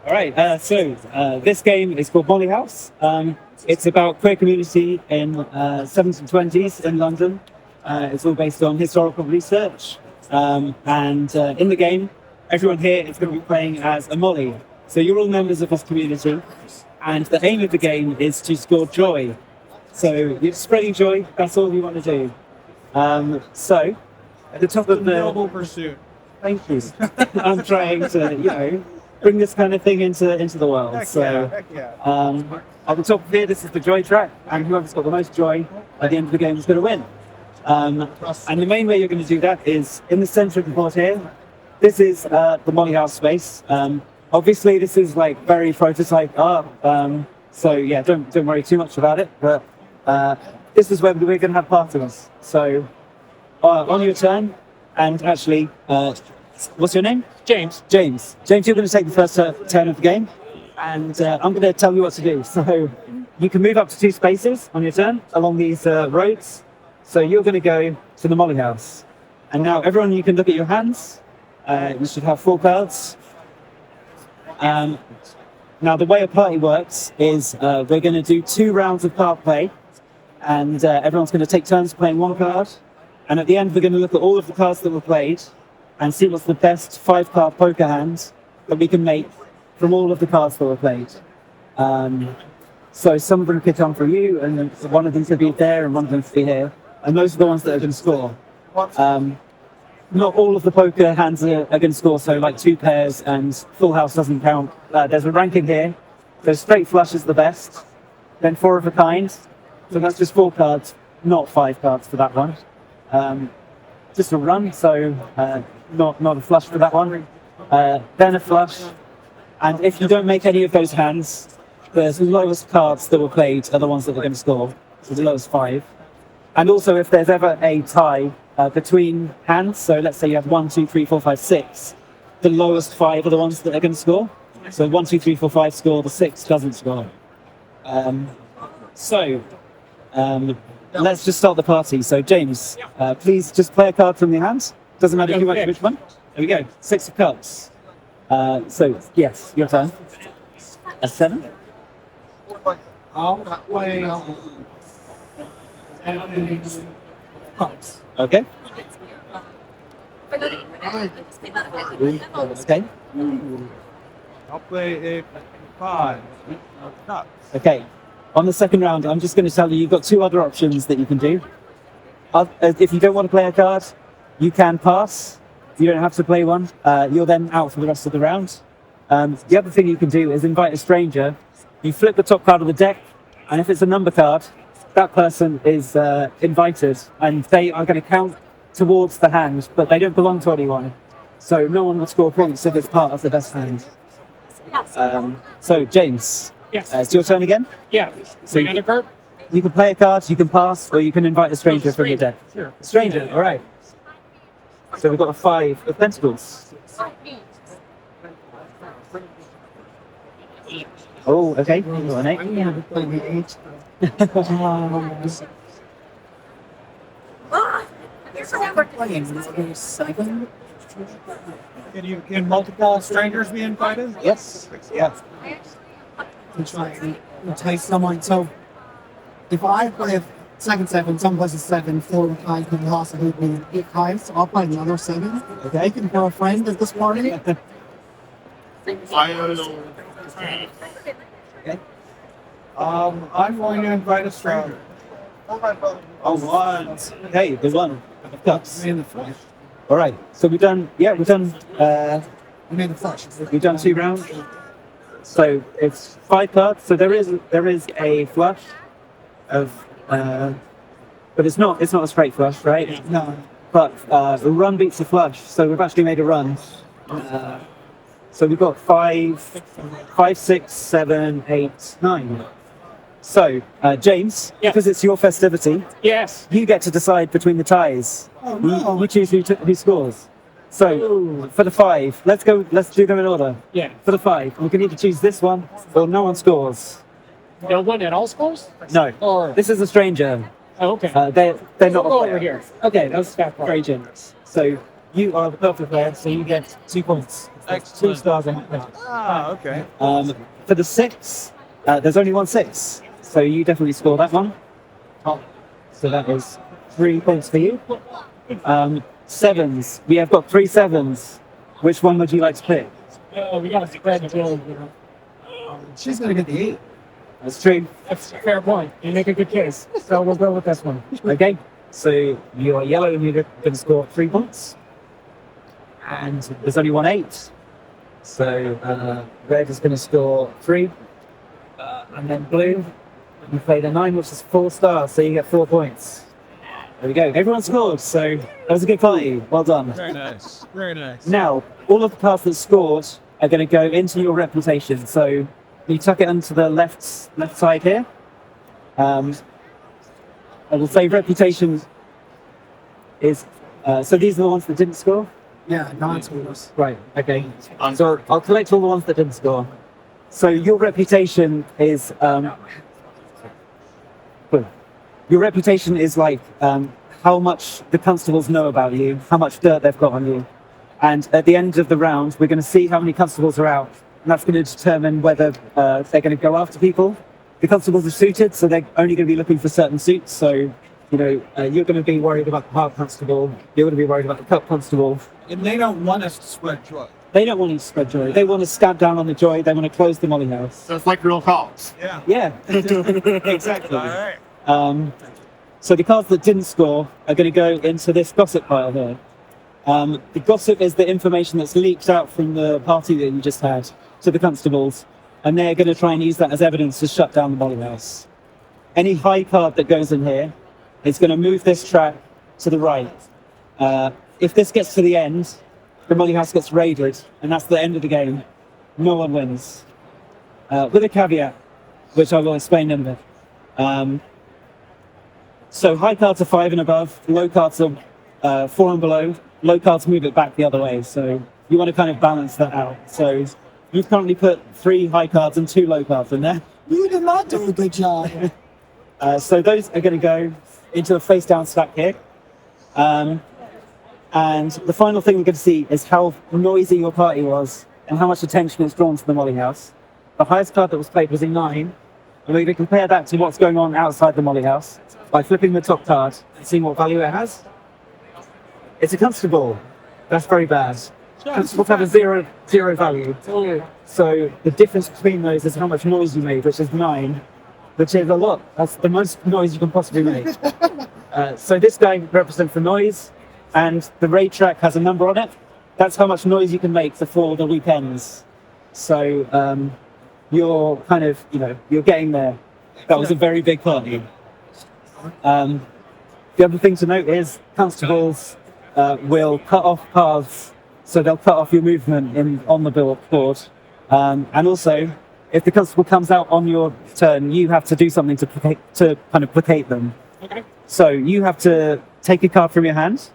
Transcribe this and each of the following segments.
All right, this game is called Molly House. It's about queer community in 1720s in London. It's all based on historical research. And in the game, everyone here is going to be playing as a Molly. So you're all members of this community. And the aim of the game is to score joy. So you're spreading joy, that's all you want to do. So at the top of the... Noble pursuit. Thank you. I'm trying to, bring this kind of thing into the world. Heck yeah. At the top of here, this is the joy track, and whoever's got the most joy at the end of the game is going to win. And the main way you're going to do that is in the center of the board here. This is the Molly House space. Obviously, this is like very prototype art, so yeah, don't worry too much about it. But this is where we're going to have parties. So on your turn, and actually, what's your name? James. James, you're going to take the first turn of the game, and I'm going to tell you what to do. So you can move up to 2 spaces on your turn along these roads. So you're going to go to the Molly House. And now everyone, you can look at your hands. You should have 4 cards. Now the way a party works is we're going to do 2 rounds of card play, and everyone's going to take turns playing 1 card. And at the end, we're going to look at all of the cards that were played and see what's the best 5-card poker hand that we can make from all of the cards that were played. So some of them could come from you, and then one of them could be there, and one of them could be here. And those are the ones that are going to score. Not all of the poker hands are going to score, so like 2 pairs and full house doesn't count. There's a ranking here. So straight flush is the best. Then 4 of a kind. So that's just 4 cards, not 5 cards for that one. Just a run, so not a flush for that one. Then a flush. And if you don't make any of those hands, the lowest cards that were played are the ones that are going to score. So the lowest 5. And also if there's ever a tie between hands, so let's say you have 1, 2, 3, 4, 5, 6, the lowest 5 are the ones that are going to score. So 1, 2, 3, 4, 5 score, the 6 doesn't score. Let's just start the party. So James, please just play a card from your hand. Doesn't matter too much which one. There we go. 6 of cups. So yes, your turn. A 7. I'll play cups. Okay. Okay. I'll play a 5 of cups. Okay. On the second round, I'm just going to tell you, you've got 2 other options that you can do. If you don't want to play a card, you can pass. You don't have to play one. You're then out for the rest of the round. The other thing you can do is invite a stranger. You flip the top card of the deck, and if it's a number card, that person is invited, and they are going to count towards the hand, but they don't belong to anyone. So no one will score points if it's part of the best hand. So James, Yes. it's your turn again. Yeah. So You got a card? you can play a card, you can pass, or you can invite a stranger from your deck. Sure. Stranger, all right. So we've got a 5 of pentacles. Oh, okay. Go on, 8. Can multiple strangers be invited? Yes. Yeah. To try and entice someone. So if I play a second 7, someone plays a 7, 4 and 5 can possibly be 8 times, so I'll play another 7. Okay. You can have a friend at this party. Okay. I'm going to invite a stranger. Oh, 1. Okay, the 1 of cups. In the flesh. All right. So we've done 2 rounds. So it's 5 cards. So there is a flush of, but it's not a straight flush, right? No. But the run beats the flush. So we've actually made a run. So we've got 5, 6, 7, 8, 9. So James, Yeah. because it's your festivity, Yes. you get to decide between the ties. Oh, no. You choose who scores. So for the 5, let's do them in order. Yeah. For the 5, we can either choose this one or no one scores. No one at all scores? No, Or this is a stranger. oh, okay. They're not We'll a go player. over here. Okay, that's very generous. So You are the purple player, so you get 2 points. That's 2 Excellent. stars on that card. Ah, okay. For the 6, there's only one 6, so you definitely score that one. So that is 3 points for you. 7s, we have got 3 7s. Which one would you like to pick? We got to spread the goal. She's gonna get the 8. That's true. That's a fair point. You make a good case. So we'll go with this one. Okay, so you're yellow and you're going to score 3 points. And there's only one 8. So red is going to score 3. And then blue, you play the 9, which is 4 stars, so you get 4 points. There we go. Everyone scored, so that was a good party. Well done. Very nice. Very nice. Now, all of the cards that scored are going to go into your reputation. So you tuck it onto the left side here. I will say reputation is. So these are the ones that didn't score. Yeah, 9 scores. Right. Okay. So I'll collect all the ones that didn't score. So your reputation is. Your reputation is like how much the constables know about you, how much dirt they've got on you. And at the end of the round, we're going to see how many constables are out. And that's going to determine whether they're going to go after people. The constables are suited, so they're only going to be looking for certain suits. So, you know, you're going to be worried about the park constable. You're going to be worried about the cup constable. And they don't want us to spread joy. They don't want you to spread joy. They want to stamp down on the joy. They want to close the molly house. So it's like real cops. Yeah. Yeah, exactly. All right. So the cards that didn't score are going to go into this gossip pile here. The gossip is the information that's leaked out from the party that you just had to the constables, and they're going to try and use that as evidence to shut down the molly house. Any high card that goes in here is going to move this track to the right. If this gets to the end, the molly house gets raided, and that's the end of the game. No one wins. With a caveat, which I will explain in a bit. So high cards are 5 and above, low cards are 4 and below, low cards move it back the other way. So you want to kind of balance that out. So you've currently put 3 high cards and 2 low cards in there. You did not do a good job. So those are going to go into the face down stack here. And the final thing we're going to see is how noisy your party was and how much attention is drawn to the molly house. The highest card that was played was a 9. And we're going to compare that to what's going on outside the molly house by flipping the top card and seeing what value it has. It's a constable. That's very bad. Constables have a zero value. So the difference between those is how much noise you made, which is 9, which is a lot. That's the most noise you can possibly make. So this guy represents the noise, and the raid track has a number on it. That's how much noise you can make before the weekends. So you're kind of, you're getting there. That was a very big party. The other thing to note is constables will cut off paths, so they'll cut off your movement on the billboard. And also, if the constable comes out on your turn, you have to do something to kind of placate them. Okay. So you have to take a card from your hand.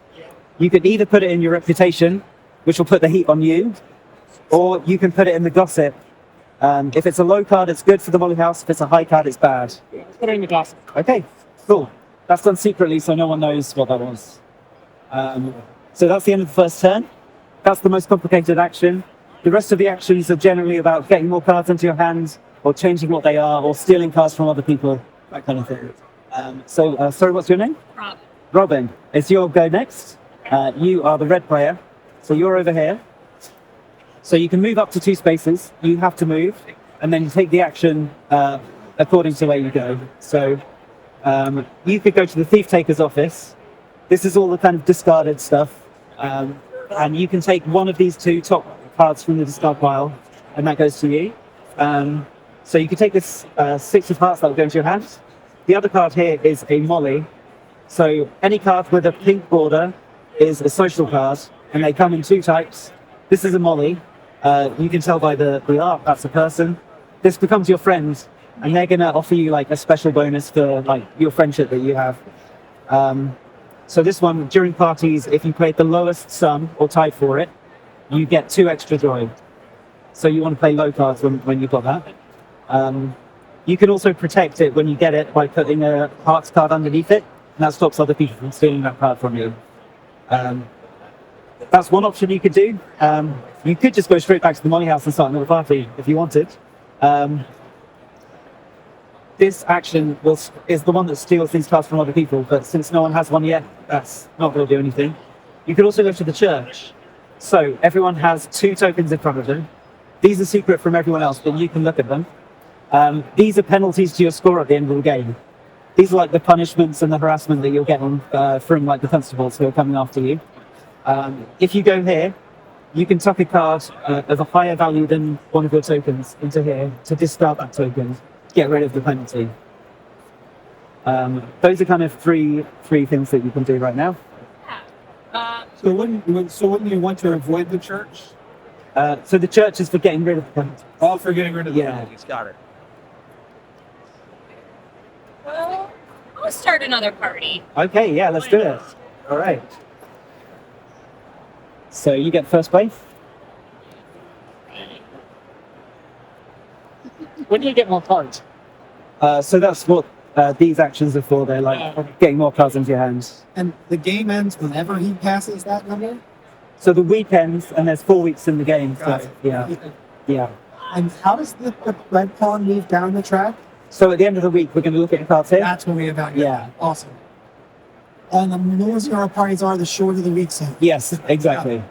You can either put it in your reputation, which will put the heat on you, or you can put it in the gossip. If it's a low card, it's good for the molly house. If it's a high card, it's bad. Let's put it in the gossip. Okay, cool. That's done secretly, so no one knows what that was. So that's the end of the first turn. That's the most complicated action. The rest of the actions are generally about getting more cards into your hand, or changing what they are, or stealing cards from other people, that kind of thing. Sorry, what's your name? Robin. Robin, it's your go next. You are the red player, so you're over here. So you can move up to 2 spaces. You have to move, and then you take the action according to where you go. So you could go to the thief taker's office. This is all the kind of discarded stuff, and you can take one of these 2 top cards from the discard pile, and that goes to you. So you can take this 6 of hearts that will go into your hand. The other card here is a molly. So any card with a pink border is a social card, and they come in 2 types. This is a molly. You can tell by the art that's a person. This becomes your friend, and they're gonna offer you like a special bonus for like your friendship that you have. So this one, during parties, if you played the lowest sum or tied for it, you get 2 extra joy. So you want to play low cards when you've got that. You can also protect it when you get it by putting a hearts card underneath it, and that stops other people from stealing that card from you. That's one option you could do. You could just go straight back to the money house and start another party if you wanted. This action is the one that steals these cards from other people, but since no one has one yet, that's not going to do anything. You could also go to the church. So everyone has 2 tokens in front of them. These are secret from everyone else, but you can look at them. These are penalties to your score at the end of the game. These are like the punishments and the harassment that you'll get from like the constables who are coming after you. If you go here, you can tuck a card of a higher value than one of your tokens into here to discard that token, get rid of the penalty. Those are kind of three things that you can do right now. So wouldn't you want to avoid the church? So the church is for getting rid of the penalty. All for getting rid of the Yeah. penalties. Got it. Well, I'll start another party. Okay, yeah, let's do it. All right. So you get first place. When do you get more cards? So that's what these actions are for. They're like getting more cards into your hands. And the game ends whenever he passes that number. So the weekends, and there's 4 weeks in the game. So, Got it. yeah. And how does the red pawn move down the track? So at the end of the week, we're going to look at the cards here. That's when we evaluate. Yeah. Awesome. And the more zero parties are, the shorter the weeks are. Yes, exactly.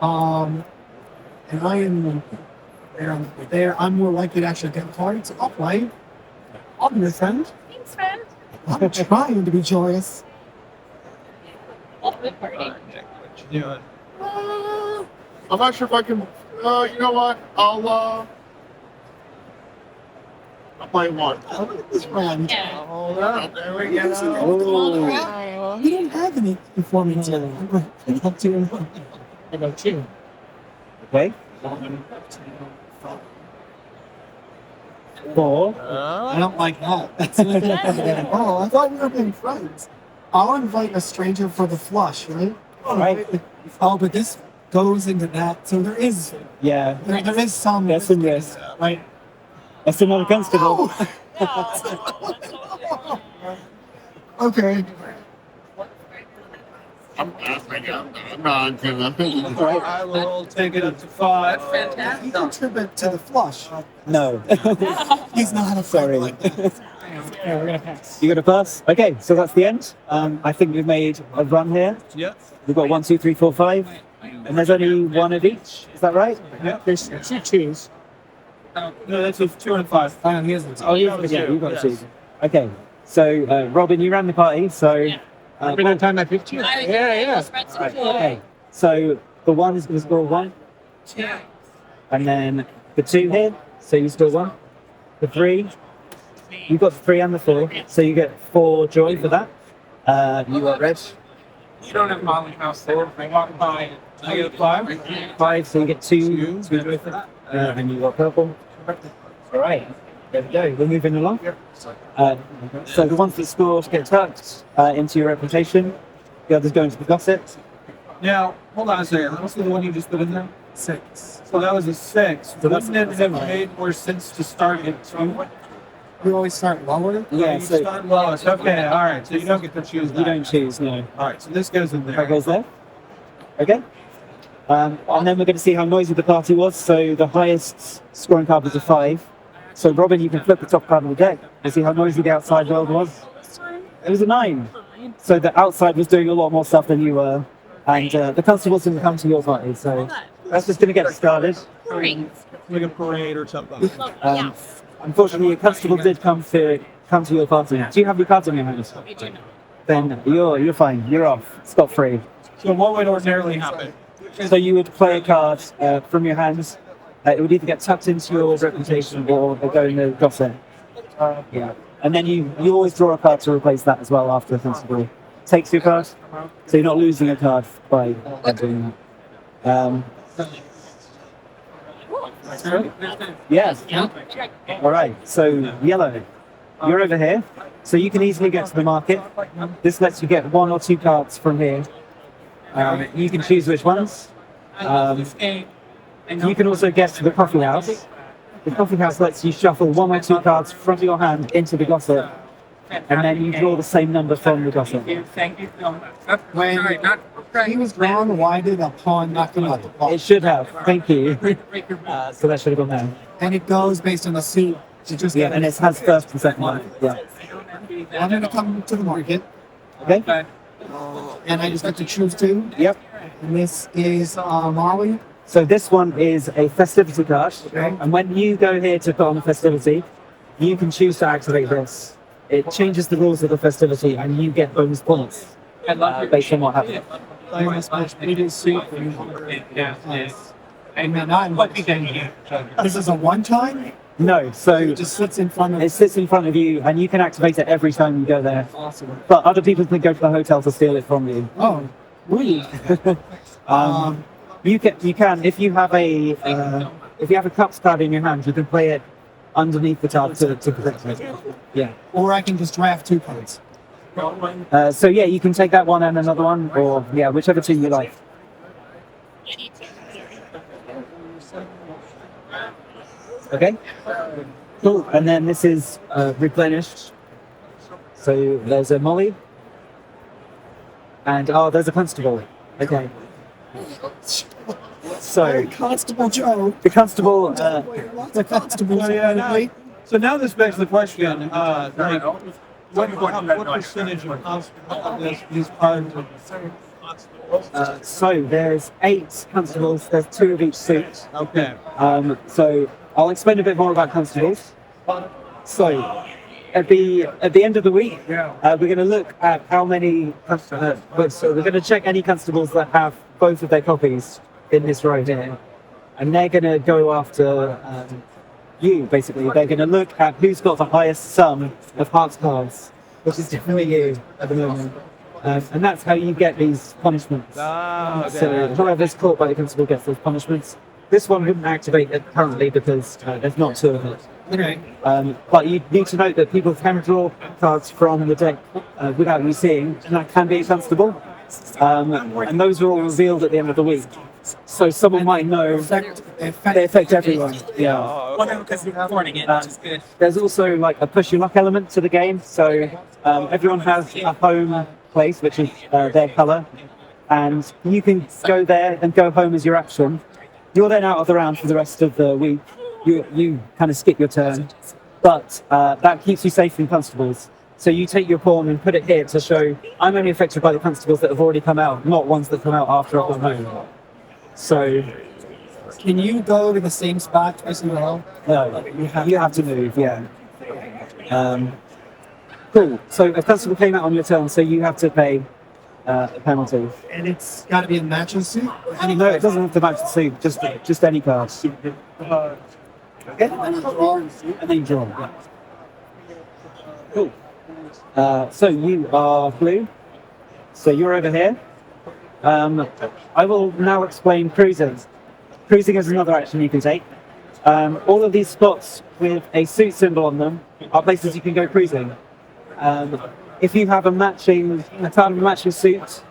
And I am there. I'm more likely to actually get cards. I'll play. I'll be your friend. Thanks, friend. I'm trying to be joyous. Love the party. What you doing? I'm not sure if I can. You know what? I'll play one. This friend. Yeah. Hold up. There we go. Oh. You don't have any for me to. I go 2. Okay. 4. I don't like that. Oh, I thought we were being friends. I'll invite a stranger for the flush, right? Right. Oh, but this goes into that, so there is Yeah. there is some. That's some risk. Right. That's another constable. Oh. Okay. I'm not gonna. I will take it up to 5. You contribute to the flush. No. He's not a Sorry. friend like that. Yeah, we're gonna pass. You got a pass? Okay, so that's the end. I think we've made a run here. Yep. We've got 1, 2, 3, 4, 5. And there's only one of each. Is that right? Yep. There's 2 2s. No, that's a 2 and 5. Oh, he isn't. Oh, you Yeah, you've got Yes. 2. Okay, so Robin, you ran the party, so... Remember that time I picked you? Yeah. Okay, so the 1 is going to score 1. And then the 2 here, so you score 1. The 3, you've got the 3 and the 4, so you get 4 joy for that. You got red. You don't have Molly House there. I walk by. I get 5. 5, so you get 2 joy for that. And you got purple. All right, there we go. We're moving along. So the ones that score get tucked into your reputation. The others go into the gossip. Now, hold on a second. What's the one you just put in there? 6. So that was a 6. So that's- Wouldn't it have made more sense to start at 2? We always start lower. Yeah, You so start lowest. Okay, all right. So you don't get to choose that. you don't choose, no. All right, so this goes in That there. goes there. Okay. And then we're going to see how noisy the party was. So the highest scoring card was a 5. So Robin, you can flip the top card of the deck and see how noisy the outside world was. It was a 9. So the outside was doing a lot more stuff than you were. And the constables didn't come to your party. So that's just going to get started. Like a parade or something. Unfortunately, a constable did come to your party. Do you have your cards in your hand? Then you're fine. You're off. Scot-free. So what would ordinarily happen? So you would play a card from your hands. It would either get tucked into your reputation or go in the gossip. Yeah. And then you always draw a card to replace that as well after the constable takes your card. So you're not losing a card by doing that. Yes. All right. So yellow, you're over here. So you can easily get to the market. This lets you get 1 or 2 cards from here. You can choose which ones. You can also get to the coffee house. The coffee house lets you shuffle 1 or 2 cards from your hand into the gossip. and then you draw the same number from the bottom. Thank you so much. That's When sorry, not he was drawn, why did a pawn not come out the It ball? should have. Thank you. So that should have gone down. And it goes based on the suit. You just Yeah, and it has first and second line. Yeah. I'm going to come to the market, Okay. and I just get to choose two. Yep. And this is Molly. So this one is a festivity card, Okay. and when you go here to put on a festivity, you can choose to activate this. It changes the rules of the festivity, and you get bonus points based on what happens. Player must match previous suit. I mean, not in this is a one-time. No, so It just sits in front of. it sits in front of you, and you can activate it every time you go there. Awesome. But other people can go to the hotel to steal it from you. Oh, really? You can if you have a cups card in your hand, you can play it underneath the card to protect it. Yeah. Or I can just draft 2 cards. So yeah, you can take that one and another one, or yeah, whichever two you like. Okay. Cool. And then this is replenished. So there's a Molly. And there's a constable. Okay. So Constable Joe. the constable. Lots of constables. So now this begs the question, like, what percentage of constables these cards So there's 8 constables. There's 2 of each suit. Okay. So I'll explain a bit more about constables. So at the end of the week, we're going to look at how many. So we're going to check any constables that have both of their copies in this row here, and they're going to go after you. Basically, they're going to look at who's got the highest sum of hearts cards, which is definitely you at the moment. And that's how you get these punishments. So whoever's caught by the constable gets those punishments. This one wouldn't activate it currently because there's not 2 of it. Okay. But you need to note that people can draw cards from the deck without you seeing, and that can be a constable. And those are all revealed at the end of the week. So someone might know they affect everyone. Yeah. Because you're recording it, which is good. There's also like a push your luck element to the game. So everyone has a home place, which is their colour, and you can go there and go home as your action. You're then out of the round for the rest of the week. You kind of skip your turn, but that keeps you safe from constables. So you take your pawn and put it here to show I'm only affected by the constables that have already come out, not ones that come out after I've gone home. So Can you go to the same spot twice in a row? no, you have to move. Yeah. Cool. So a constable came out on your turn, so you have to pay a penalty. And it's got to be a matching suit? No, it doesn't have to match the suit. Just any card. Okay. And then you draw. Yeah. Cool. So you are blue. So you're over here. I will now explain cruising. Cruising is another action you can take. All of these spots with a suit symbol on them are places you can go cruising. If you have a card of a matching suit,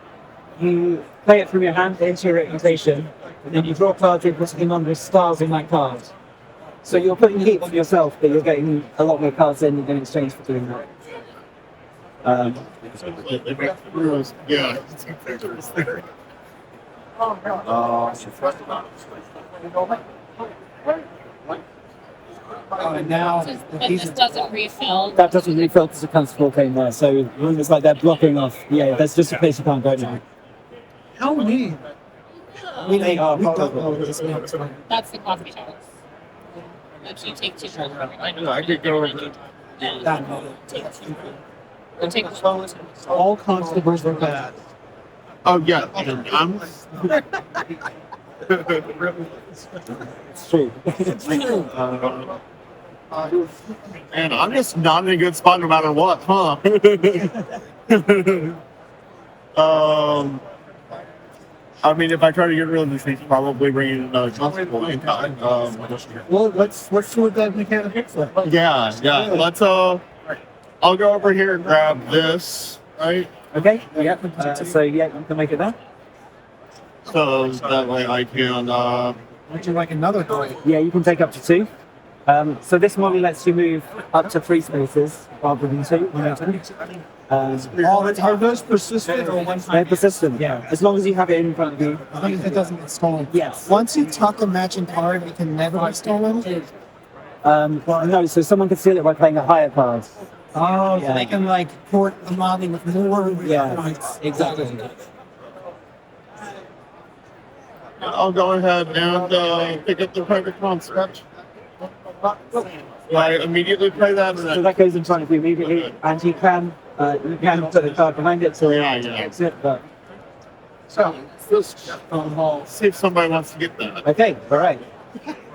you play it from your hand into your reputation, and then you draw cards and put them under stars in that card. So you're putting heat on yourself, but you're getting a lot more cards in exchange for doing that. Yeah. And now But this doesn't refill. That doesn't refill because the constable came there, so it's like they're blocking off. Yeah, there's just a place you can't go now. how many? They are We don't horrible. know this now, so- That's the coffee house. But you take 2 cards. I could go over that many. We'll take All constables are bad. Oh, yeah. I'm. It's true. Man, I'm just not in a good spot no matter what, huh? I mean, if I try to get rid of these things, probably bring in another constable in time. Well, let's see what that mechanic looks like. Yeah. Let's I'll go over here and grab this, right? Okay. Yeah. So yeah, you can make it there. So that way I can. Would you like another card? Yeah, you can take up to 2. So this model lets you move up to 3 spaces rather than 2. Are those persistent or one They're time? persistent, yeah. As long as you have it in front of you. As long as it doesn't get stolen. Yes. Once you tuck a matching card, it can never be stolen. No, so someone can steal it by playing a higher card. Oh, Yeah. so they can like port the model with more Yeah, points. exactly. I'll go ahead and pick up the private concept. I immediately play that. So that goes in front of you immediately, and you can put the card behind it to exit, but So, see if somebody wants to get that. okay, all right.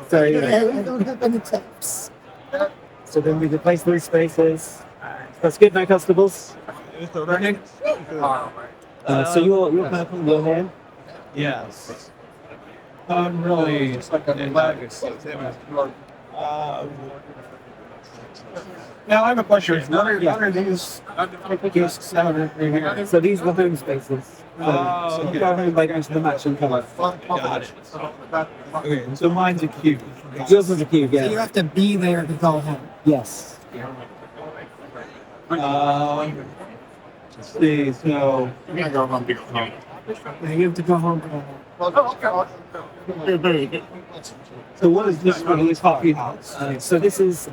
So, Yeah, we don't have any tips. so then we replace 3 spaces. That's good, no constables. So you're purple, you're here. Yes. I'm really now I have a question. What are these discs out here? So these are the home spaces. So you go home by going to the matching card. Got it. Okay, so mine's a cube. Yours is a cube, So you yeah. have to be there to go home. Yes. Let's see, so I'm gonna go home because Yeah, you have to go home. so what is this one? This coffee house? So this is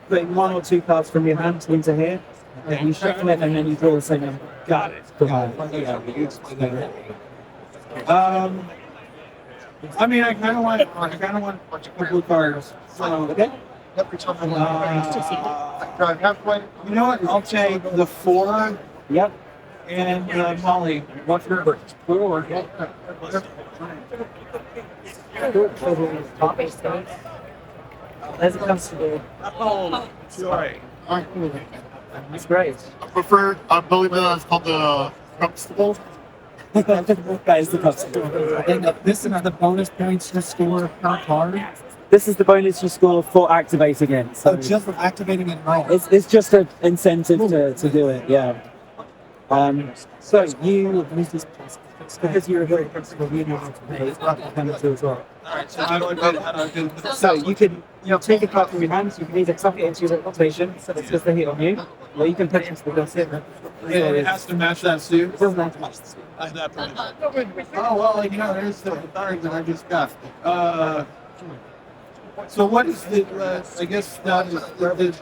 putting 1 or 2 cards from your hand into here. And you shuffle it and then you draw the same number. Got it. I mean, I kind of want a couple of cards. So, Okay? you know what? I'll take the 4 Yep. and Molly. What's number? 4. There's a constable. Sorry. That's great. I believe that's called the Constable. That is the constable. And this is the bonus points to score per card. This is the bonus you score for activating it. So So just for activating it right. it's just an incentive to do it, yeah. So you, because you're a very principal, you know how to pay penalty as well. Alright, so how do I do this? So you can take a card from your hands, you can either tuck it into your rotation, so it's just a hit on you, or you can put it into the concealer. It has to match that suit. It doesn't have to match the suit. Oh, well, there's the cards that I just got. So what is the, I guess that is,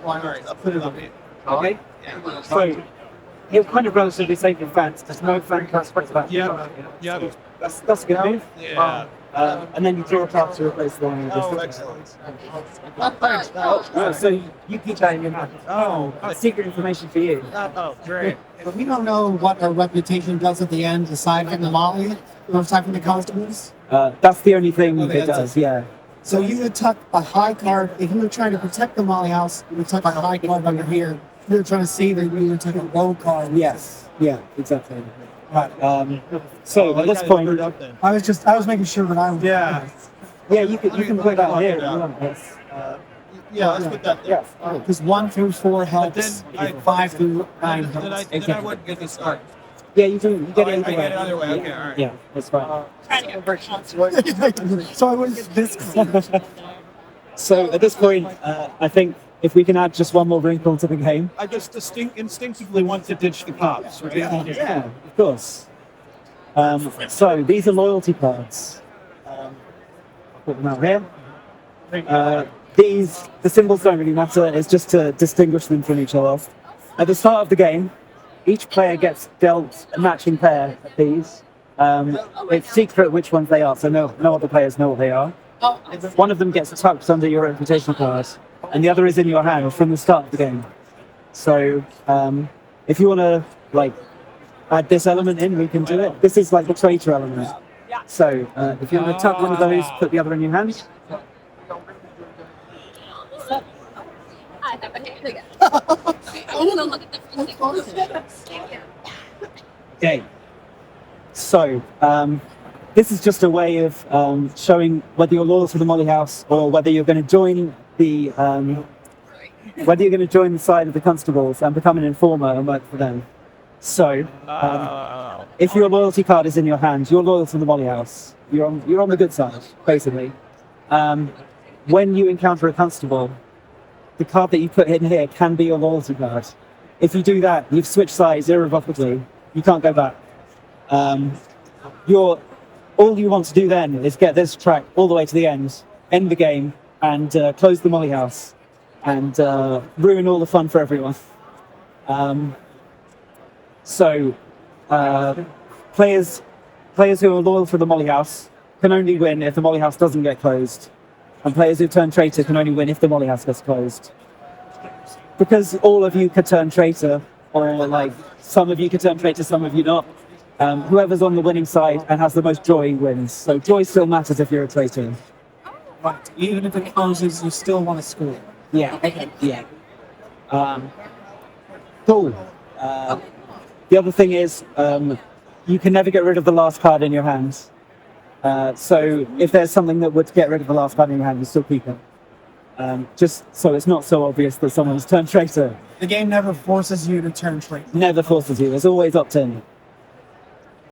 alright, I'll put it on me. Okay? So you're kind of relatively safe in fans. There's no fan cards for that. Yep. That's a good move. Yeah. And then you draw a card to replace the one you just Oh, did. excellent. So you keep that in your hand. Oh, Secret information for you. great. But we don't know what our reputation does at the end, aside from the Molly, or aside from the constables. That's the only thing Okay, it that's does, yeah. So you would tuck a high card, if you were trying to protect the Molly house, you would tuck a high card under here. If you were trying to save it, you would tuck a low card. Yes, yeah, exactly. Right. So at this point, I was making sure that I was. Yeah. yeah, you can put that here if you want. Yes. Yeah, let's put that there. Yeah. Because 1 through 4 helps, But then 5 through 9 Then I helps. wouldn't get this card. Yeah, you can get Oh, it I get it either either way. way. Okay, all right. Yeah, that's fine. Trying to get virtual. So I was this close. So at this point, I think if we can add just one more wrinkle to the game. I just instinctively want to ditch the cops. Right? Yeah, of course. So these are loyalty cards. I'll put them out here. The symbols don't really matter. It's just to distinguish them from each other. At the start of the game, each player gets dealt a matching pair of these. It's secret which ones they are, so no other players know what they are. One of them gets tucked under your reputation card, and the other is in your hand from the start of the game. So if you want to add this element in, we can do it. This is like the traitor element. So if you want to tuck one of those, put the other in your hand. I have a hand again. I'm gonna look at the Okay. So this is just a way of showing whether you're loyal to the Molly House or whether you're going to join the side of the constables and become an informer and work for them. So if your loyalty card is in your hand, you're loyal to the Molly House. You're on the good side, basically. when you encounter a constable, the card that you put in here can be your loyalty card. If you do that, you've switched sides irrevocably. You can't go back. All you want to do then is get this track all the way to the end the game, and close the Molly House, and ruin all the fun for everyone. Players who are loyal for the Molly House can only win if the Molly House doesn't get closed, and players who turn traitor can only win if the Molly House gets closed. Because all of you could turn traitor, or like some of you could turn traitor, some of you not. Whoever's on the winning side and has the most joy wins. So joy still matters if you're a traitor. Right. Even if it closes, you still want to score. Yeah. Yeah. Cool. The other thing is, you can never get rid of the last card in your hands. So if there's something that would get rid of the last card in your hand, you still keep it. Just so it's not so obvious that someone's turned traitor. The game never forces you to turn traitor. Never forces you. It's always opt-in.